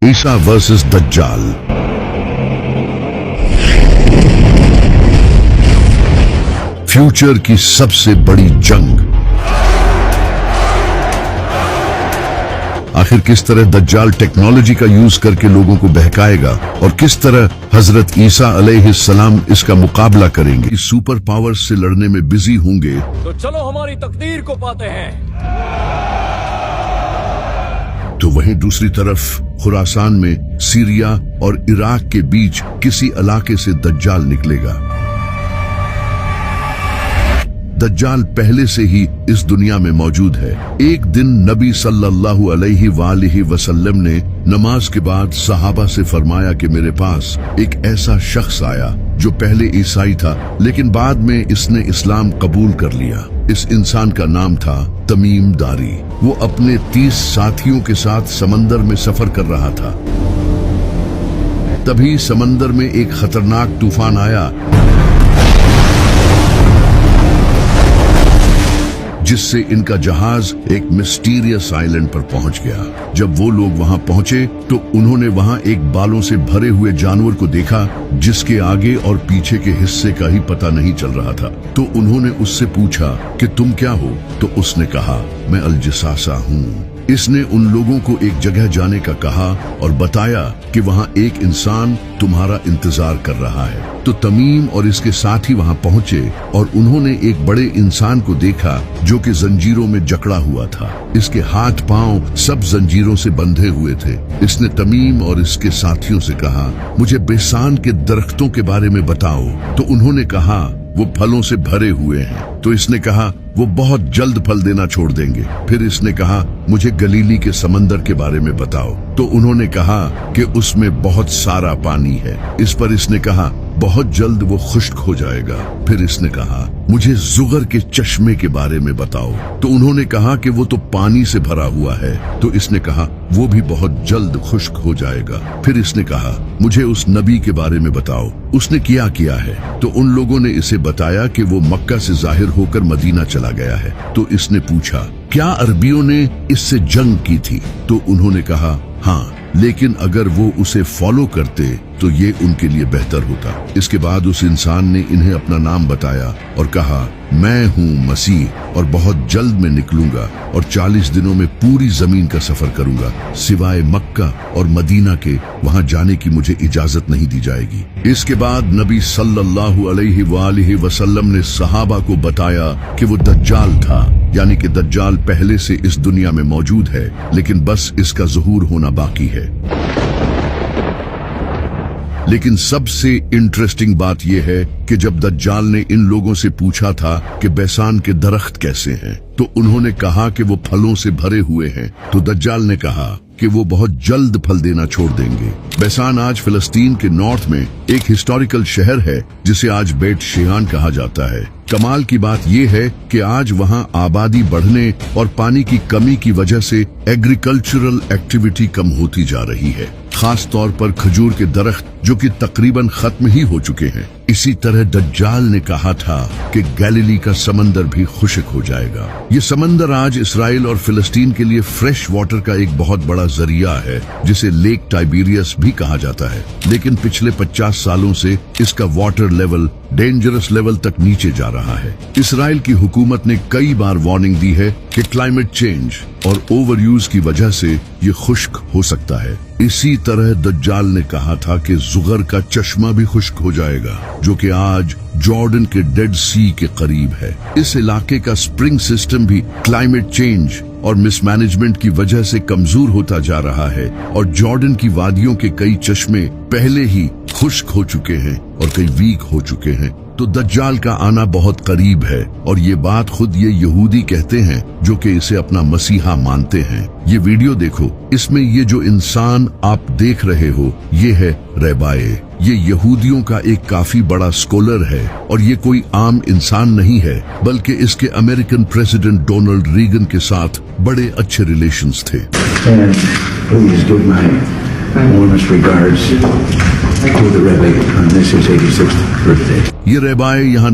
ईसा versus दज्जाल। Future की सबसे बड़ी जंग। आखिर किस तरह दज्जाल टेक्नोलॉजी का यूज करके लोगों को बहकाएगा और किस तरह हजरत ईसा अलैहिस्सलाम इसका मुकाबला करेंगे। इस सुपर पावर से लड़ने में बिजी होंगे तो चलो हमारी तकदीर को पाते हैं। तो वहीं दूसरी तरफ खुरासान में सीरिया और इराक के बीच किसी इलाके से दज्जाल निकलेगा। दज्जाल पहले से ही इस दुनिया में मौजूद है। एक दिन नबी सल्लल्लाहु अलैहि वसल्लम ने नमाज के बाद सहाबा से फरमाया कि मेरे पास एक ऐसा शख्स आया जो पहले ईसाई था लेकिन बाद में इसने इस्लाम कबूल कर लिया। इस इंसान का नाम था तमीम दारी। वो अपने 30 साथियों के साथ समंदर में सफर कर रहा था। तभी समंदर में एक खतरनाक तूफान आया जिससे इनका जहाज एक मिस्टीरियस आइलैंड पर पहुंच गया। जब वो लोग वहां पहुंचे तो उन्होंने वहां एक बालों से भरे हुए जानवर को देखा जिसके आगे और पीछे के हिस्से का ही पता नहीं चल रहा था। तो उन्होंने उससे पूछा कि तुम क्या हो? तो उसने कहा मैं अल-जसासा हूँ। इसने उन लोगों को एक जगह जाने का कहा और बताया कि वहां एक इंसान तुम्हारा इंतजार कर रहा है। तो तमीम और इसके साथी वहां पहुंचे और उन्होंने एक बड़े इंसान को देखा जो कि जंजीरों में जकड़ा हुआ था। इसके हाथ पांव सब जंजीरों से बंधे हुए थे। इसने तमीम और इसके साथियों से कहा मुझे बेसान के दरख्तों के बारे में बताओ। तो उन्होंने कहा वो फलों से भरे हुए हैं। तो इसने कहा वो बहुत जल्द फल देना छोड़ देंगे। फिर इसने कहा मुझे गलीली के समंदर के बारे में बताओ। तो उन्होंने कहा कि उसमें बहुत सारा पानी है। इस पर इसने कहा बहुत जल्द वो खुश्क हो जाएगा। फिर इसने कहा मुझे जुगर के चश्मे के बारे में बताओ। तो उन्होंने कहा कि वो तो पानी से भरा हुआ है। तो इसने कहा वो भी बहुत जल्द खुश्क हो जाएगा। फिर इसने कहा मुझे उस नबी के बारे में बताओ, उसने किया है। तो उन लोगों ने इसे बताया कि वो मक्का से जाहिर होकर मदीना चला गया है। तो इसने पूछा क्या अरबियों ने इससे जंग की थी? तो उन्होंने कहा हाँ, लेकिन अगर वो उसे फॉलो करते तो ये उनके लिए बेहतर होता। इसके बाद उस इंसान ने इन्हें अपना नाम बताया और कहा मैं हूँ मसीह और बहुत जल्द मैं निकलूंगा और 40 दिनों में पूरी जमीन का सफर करूंगा। सिवाय मक्का और मदीना के वहां जाने की मुझे इजाजत नहीं दी जाएगी। इसके बाद नबी सल्लल्लाहु अलैहि वसल्लम ने सहाबा को बताया कि वो दज्जाल था, यानी कि दज्जाल पहले से इस दुनिया में मौजूद है लेकिन बस इसका ज़हूर होना बाकी है। लेकिन सबसे इंटरेस्टिंग बात यह है कि जब दज्जाल ने इन लोगों से पूछा था कि बैसान के दरख्त कैसे हैं, तो उन्होंने कहा कि वो फलों से भरे हुए हैं। तो दज्जाल ने कहा कि वो बहुत जल्द फल देना छोड़ देंगे। बैसान आज फिलिस्तीन के नॉर्थ में एक हिस्टोरिकल शहर है जिसे आज बेट शेयान कहा जाता है। कमाल की बात यह है कि आज वहां आबादी बढ़ने और पानी की कमी की वजह से एग्रीकल्चरल एक्टिविटी कम होती जा रही है, खास तौर पर खजूर के दरख्त जो कि तकरीबन खत्म ही हो चुके हैं। इसी तरह दज्जाल ने कहा था कि गैलीली का समंदर भी खुश्क हो जाएगा। ये समंदर आज इसराइल और फिलिस्तीन के लिए फ्रेश वाटर का एक बहुत बड़ा जरिया है जिसे लेक टाइबेरियस भी कहा जाता है। लेकिन पिछले 50 सालों से इसका वाटर लेवल डेंजरस लेवल तक नीचे जा रहा है। इसराइल की हुकूमत ने कई बार वार्निंग दी है कि क्लाइमेट चेंज और ओवर यूज की वजह से ये खुश्क हो सकता है। इसी तरह दज्जाल ने कहा था कि जुगर का चश्मा भी खुश्क हो जाएगा जो कि आज जॉर्डन के डेड सी के करीब है। इस इलाके का स्प्रिंग सिस्टम भी क्लाइमेट चेंज और मिसमैनेजमेंट की वजह से कमजोर होता जा रहा है और जॉर्डन की वादियों के कई चश्मे पहले ही खुश्क हो चुके हैं और कई वीक हो चुके हैं। तो दज्जाल का आना बहुत करीब है और ये बात खुद ये यहूदी कहते हैं जो कि इसे अपना मसीहा मानते हैं। ये वीडियो देखो, इसमें ये जो इंसान आप देख रहे हो ये है रैबाए। ये यहूदियों का एक काफी बड़ा स्कॉलर है और ये कोई आम इंसान नहीं है बल्कि इसके अमेरिकन प्रेसिडेंट डोनाल्ड रीगन के साथ बड़े अच्छे रिलेशंस थे। warmest regards to the Rebbe on this his 86th birthday. ये रैबाए यहाँ